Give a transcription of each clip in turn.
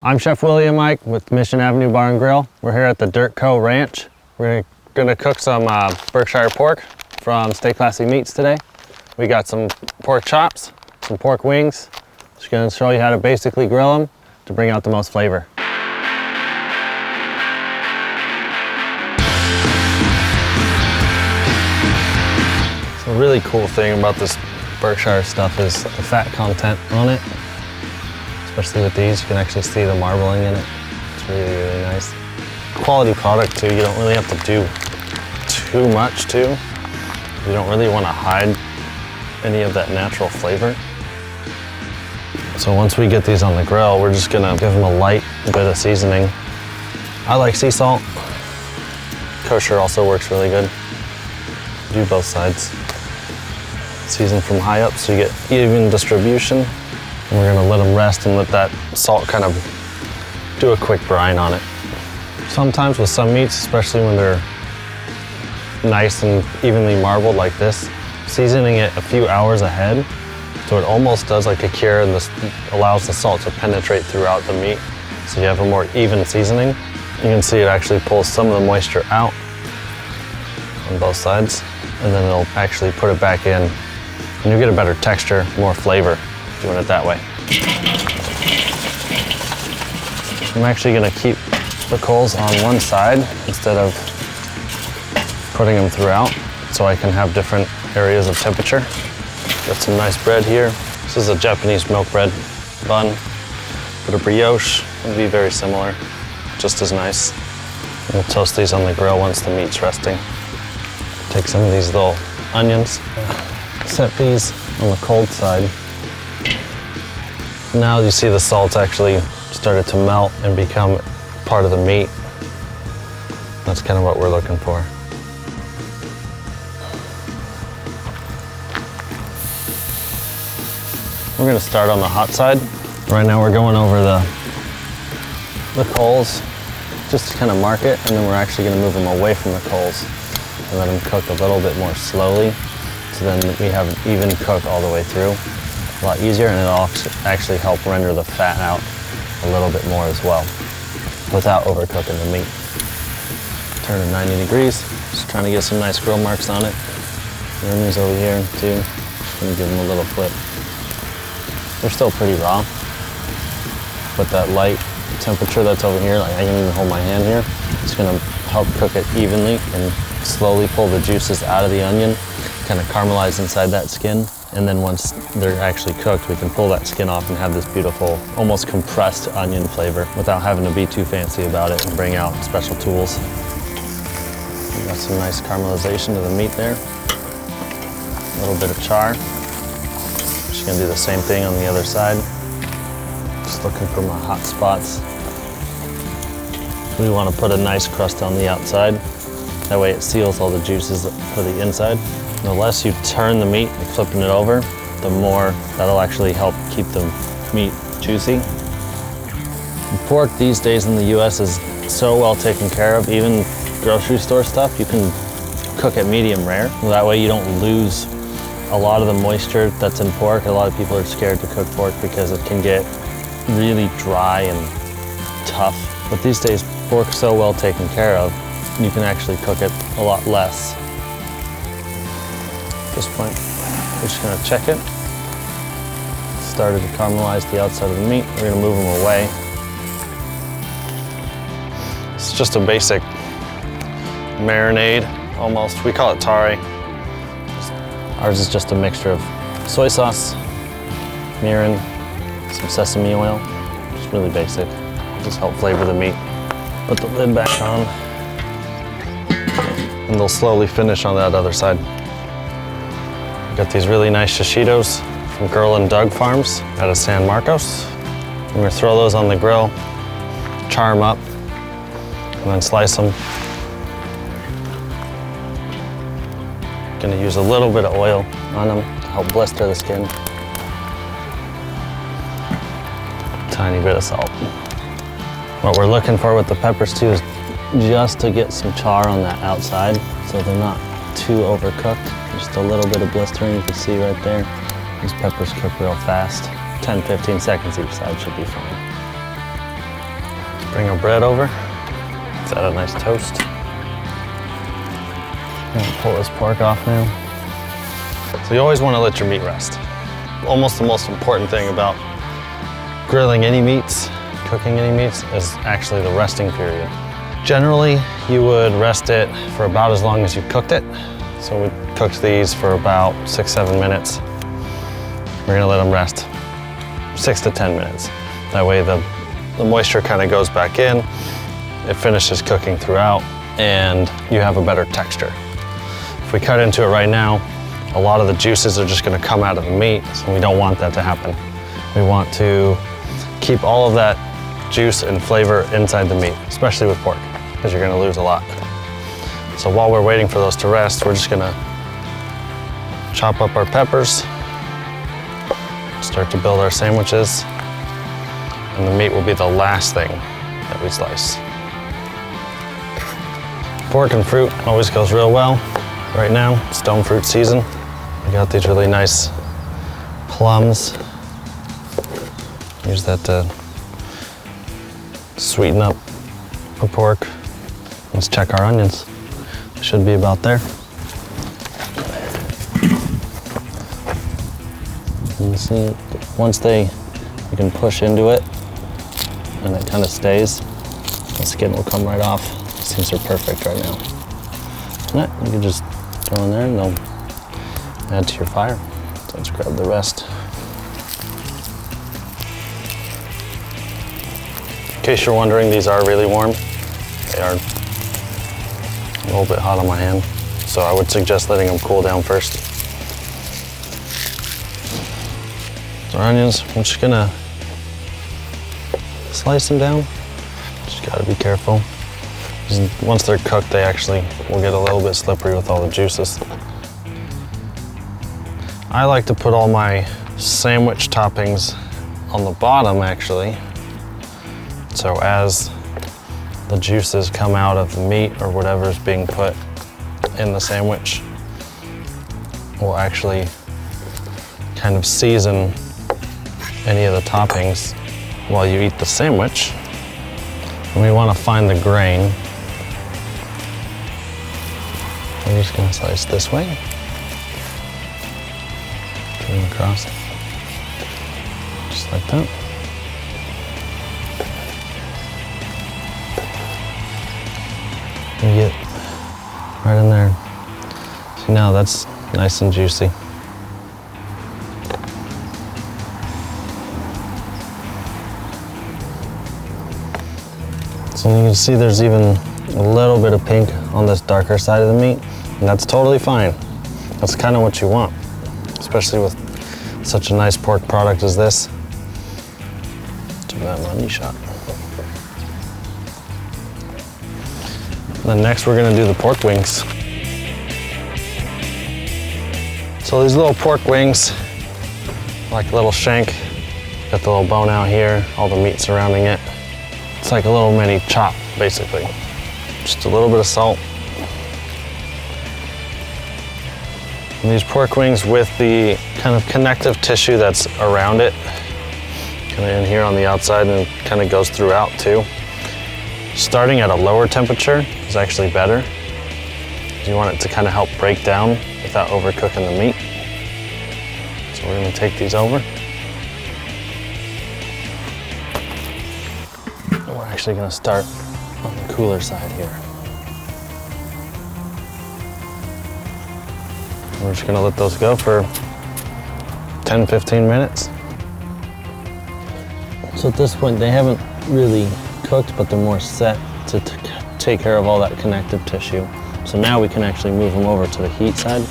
I'm Chef William Eick with Mission Avenue Bar and Grill. We're here at the Dirt Co. Ranch. We're gonna cook some Berkshire pork from Stay Classy Meats today. We got some pork chops, some pork wings. Just gonna show you how to basically grill them to bring out the most flavor. So a really cool thing about this Berkshire stuff is the fat content on it. Especially with these, you can actually see the marbling in it. It's really, really nice. Quality product too, you don't really have to do too much too. You don't really want to hide any of that natural flavor. So once we get these on the grill, we're just gonna give them a light bit of seasoning. I like sea salt. Kosher also works really good. Do both sides. Season from high up so you get even distribution. And we're gonna let them rest and let that salt kind of do a quick brine on it. Sometimes with some meats, especially when they're nice and evenly marbled like this, seasoning it a few hours ahead, so it almost does like a cure and this allows the salt to penetrate throughout the meat. So you have a more even seasoning. You can see it actually pulls some of the moisture out on both sides, and then it'll actually put it back in, and you'll get a better texture, more flavor doing it that way. I'm actually gonna keep the coals on one side instead of putting them throughout so I can have different areas of temperature. Got some nice bread here. This is a Japanese milk bread bun. Bit of brioche, would be very similar, just as nice. We'll toast these on the grill once the meat's resting. Take some of these little onions, set these on the cold side. Now you see the salt actually started to melt and become part of the meat. That's kind of what we're looking for. We're gonna start on the hot side. Right now we're going over the coals, just to kind of mark it, and then we're actually gonna move them away from the coals and let them cook a little bit more slowly. So then we have an even cook all the way through. A lot easier, and it'll actually help render the fat out a little bit more as well without overcooking the meat. Turn it 90 degrees, just trying to get some nice grill marks on it. Turn these over here too, just gonna give them a little flip. They're still pretty raw, but that light temperature that's over here, like I can even hold my hand here, it's gonna help cook it evenly and slowly pull the juices out of the onion, kind of caramelize inside that skin. And then once they're actually cooked, we can pull that skin off and have this beautiful, almost compressed onion flavor without having to be too fancy about it and bring out special tools. We got some nice caramelization to the meat there. A little bit of char. Just gonna do the same thing on the other side. Just looking for my hot spots. We wanna put a nice crust on the outside. That way it seals all the juices for the inside. The less you turn the meat, like flipping it over, the more that'll actually help keep the meat juicy. The pork these days in the US is so well taken care of, even grocery store stuff, you can cook it medium rare. That way you don't lose a lot of the moisture that's in pork. A lot of people are scared to cook pork because it can get really dry and tough. But these days, pork's so well taken care of, you can actually cook it a lot less. At this point, we're just gonna check it. Started to caramelize the outside of the meat. We're gonna move them away. It's just a basic marinade, almost. We call it tare. Ours is just a mixture of soy sauce, mirin, some sesame oil. Just really basic. Just help flavor the meat. Put the lid back on, and they'll slowly finish on that other side. Got these really nice shishitos from Girl and Doug Farms out of San Marcos. I'm gonna throw those on the grill, char them up, and then slice them. Gonna use a little bit of oil on them to help blister the skin. Tiny bit of salt. What we're looking for with the peppers too is just to get some char on that outside so they're not too overcooked. Just a little bit of blistering, you can see right there. These peppers cook real fast. 10-15 seconds each side should be fine. Bring our bread over. Let's add a nice toast. I'm gonna pull this pork off now. So you always want to let your meat rest. Almost the most important thing about grilling any meats, cooking any meats, is actually the resting period. Generally, you would rest it for about as long as you cooked it. So we cooked these for about 6-7 minutes. We're gonna let them rest 6 to 10 minutes. That way the moisture kind of goes back in, it finishes cooking throughout, and you have a better texture. If we cut into it right now, a lot of the juices are just gonna come out of the meat, so we don't want that to happen. We want to keep all of that juice and flavor inside the meat, especially with pork, because you're gonna lose a lot. So while we're waiting for those to rest, we're just gonna chop up our peppers, start to build our sandwiches, and the meat will be the last thing that we slice. Pork and fruit always goes real well. Right now, stone fruit season. We got these really nice plums. Use that to sweeten up our pork. Let's check our onions. They should be about there. You see, once you can push into it, and it kind of stays, the skin will come right off. These are perfect right now. You can just throw in there and they'll add to your fire. So let's grab the rest. In case you're wondering, these are really warm. They are a little bit hot on my hand, so I would suggest letting them cool down first. So our onions, I'm just gonna slice them down. Just gotta be careful. Once they're cooked, they actually will get a little bit slippery with all the juices. I like to put all my sandwich toppings on the bottom, actually. So as the juices come out of the meat or whatever's being put in the sandwich, will actually kind of season any of the toppings while you eat the sandwich. And we want to find the grain. We're just going to slice this way. Turn it across. Just like that. You get right in there. See, now that's nice and juicy. So you can see there's even a little bit of pink on this darker side of the meat, and that's totally fine. That's kind of what you want, especially with such a nice pork product as this. Do that money shot. And then next we're gonna do the pork wings. So these little pork wings, like a little shank, got the little bone out here, all the meat surrounding it. It's like a little mini chop, basically. Just a little bit of salt. And these pork wings with the kind of connective tissue that's around it, kind of in here on the outside, and it kind of goes throughout too. Starting at a lower temperature is actually better. You want it to kind of help break down without overcooking the meat. So we're gonna take these over. We're actually gonna start on the cooler side here. We're just gonna let those go for 10-15 minutes. So at this point, they haven't really cooked, but they're more set to take care of all that connective tissue. So now we can actually move them over to the heat side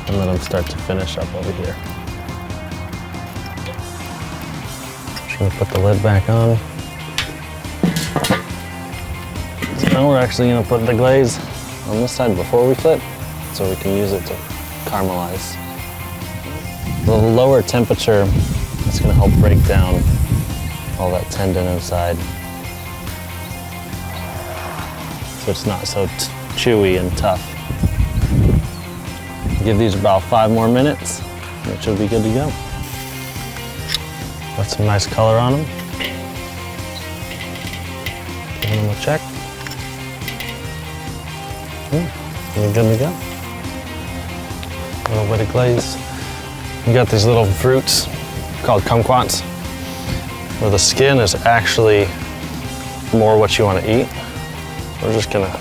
and let them start to finish up over here. Just gonna put the lid back on. So now we're actually gonna put the glaze on this side before we flip, so we can use it to caramelize. The lower temperature is gonna help break down all that tendon inside, so it's not so chewy and tough. Give these about 5 more minutes, and it should be good to go. Got some nice color on them. check. You're good to go. A little bit of glaze. You got these little fruits called kumquats, where the skin is actually more what you want to eat. So we're just gonna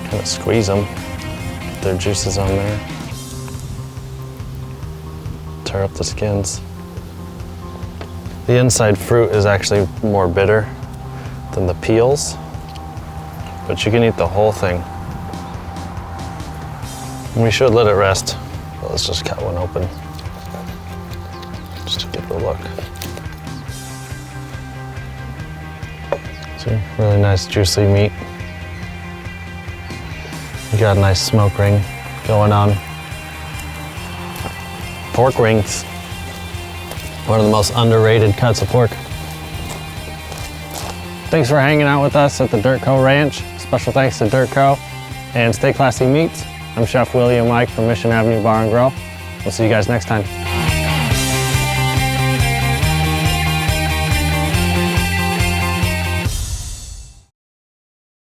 kind of squeeze them, get their juices on there, tear up the skins. The inside fruit is actually more bitter than the peels, but you can eat the whole thing. And we should let it rest, but let's just cut one open, just to get the look. See, really nice juicy meat. You got a nice smoke ring going on. Pork rings, one of the most underrated cuts of pork. Thanks for hanging out with us at the Dirt Co Ranch. Special thanks to Dirt Co and Stay Classy Meats. I'm Chef William Eick from Mission Avenue Bar and Grill. We'll see you guys next time.